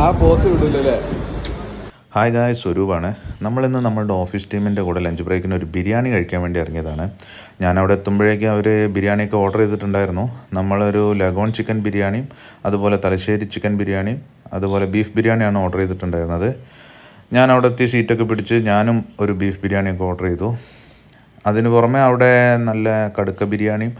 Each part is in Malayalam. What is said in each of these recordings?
ആ പോസ് വിടില്ലല്ലേ. ഹായ് ഗായ്, സ്വരൂപാണ്. നമ്മളിന്ന് നമ്മളുടെ ഓഫീസ് ടീമിൻ്റെ കൂടെ ലഞ്ച് ബ്രേക്കിന് ഒരു ബിരിയാണി കഴിക്കാൻ വേണ്ടി ഇറങ്ങിയതാണ്. ഞാനവിടെ എത്തുമ്പോഴേക്കും അവർ ബിരിയാണിയൊക്കെ ഓർഡർ ചെയ്തിട്ടുണ്ടായിരുന്നു. നമ്മളൊരു ലഗോൺ ചിക്കൻ ബിരിയാണിയും അതുപോലെ തലശ്ശേരി ചിക്കൻ ബിരിയാണിയും അതുപോലെ ബീഫ് ബിരിയാണിയാണ് ഓർഡർ ചെയ്തിട്ടുണ്ടായിരുന്നത്. ഞാൻ അവിടെ എത്തി സീറ്റൊക്കെ പിടിച്ച് ഞാനും ഒരു ബീഫ് ബിരിയാണിയൊക്കെ ഓർഡർ ചെയ്തു. അതിന് പുറമെ അവിടെ നല്ല കടുക്ക ബിരിയാണിയും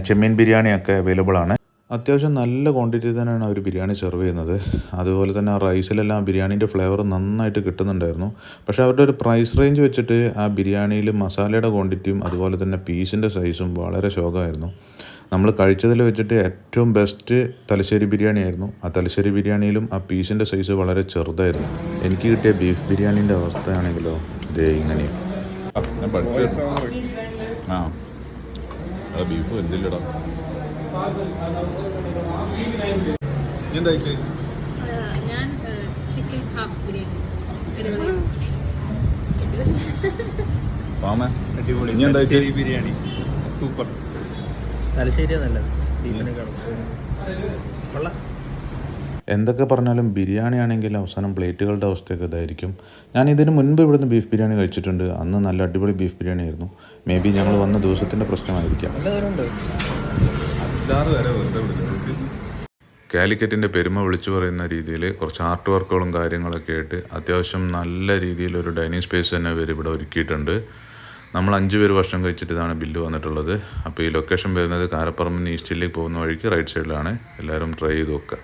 ചെമ്മീൻ ബിരിയാണിയൊക്കെ അവൈലബിൾ ആണ്. അത്യാവശ്യം നല്ല ക്വാണ്ടിറ്റി തന്നെയാണ് അവർ ബിരിയാണി സെർവ് ചെയ്യുന്നത്. അതുപോലെ തന്നെ ആ റൈസിലെല്ലാം ബിരിയാണീൻ്റെ ഫ്ലേവർ നന്നായിട്ട് കിട്ടുന്നുണ്ടായിരുന്നു. പക്ഷേ അവരുടെ ഒരു പ്രൈസ് റേഞ്ച് വെച്ചിട്ട് ആ ബിരിയാണിയിൽ മസാലയുടെ ക്വാണ്ടിറ്റിയും അതുപോലെ തന്നെ പീസിൻ്റെ സൈസും വളരെ ശോകമായിരുന്നു. നമ്മൾ കഴിച്ചതിൽ വെച്ചിട്ട് ഏറ്റവും ബെസ്റ്റ് തലശ്ശേരി ബിരിയാണി ആയിരുന്നു. ആ തലശ്ശേരി ബിരിയാണിയിലും ആ പീസിൻ്റെ സൈസ് വളരെ ചെറുതായിരുന്നു. എനിക്ക് കിട്ടിയ ബീഫ് ബിരിയാണീൻ്റെ അവസ്ഥയാണെങ്കിലോ ദേ ഇങ്ങനെ. ബീഫ് എന്തില്ലടാ. ഞാൻ ചിക്കൻ ഹാഫ് ബിരിയാണി. അടിപൊളി ബിരിയാണി സൂപ്പർ. തലശ്ശേരിയാ നല്ലത്. ബീഫിനെക്കാളും എന്തൊക്കെ പറഞ്ഞാലും ബിരിയാണി ആണെങ്കിൽ അവസാനം പ്ലേറ്റുകളുടെ അവസ്ഥയൊക്കെ ഇതായിരിക്കും. ഞാൻ ഇതിന് മുൻപ് ഇവിടുന്ന് ബീഫ് ബിരിയാണി കഴിച്ചിട്ടുണ്ട്. അന്ന് നല്ല അടിപൊളി ബീഫ് ബിരിയാണി ആയിരുന്നു. മേ ബി ഞങ്ങൾ വന്ന ദിവസത്തിൻ്റെ പ്രശ്നമായിരിക്കാം. കാലിക്കറ്റിൻ്റെ പെരുമ വിളിച്ചു പറയുന്ന രീതിയിൽ കുറച്ച് ആർട്ട് വർക്കുകളും കാര്യങ്ങളൊക്കെ ആയിട്ട് അത്യാവശ്യം നല്ല രീതിയിലൊരു ഡൈനിങ് സ്പേസ് തന്നെ ഇവർ ഇവിടെ ഒരുക്കിയിട്ടുണ്ട്. നമ്മൾ 5 പേര് ഭക്ഷണം കഴിച്ചിട്ട് ഇതാണ് ബില്ല് വന്നിട്ടുള്ളത്. അപ്പോൾ ഈ ലൊക്കേഷൻ വരുന്നത് കാരപ്പറമ്പിൽ നിന്ന് ഈസ്റ്റ് ഹില്ലിലേക്ക് പോകുന്ന വഴിക്ക് റൈറ്റ് സൈഡിലാണ്. എല്ലാവരും ട്രൈ ചെയ്ത് നോക്കുക.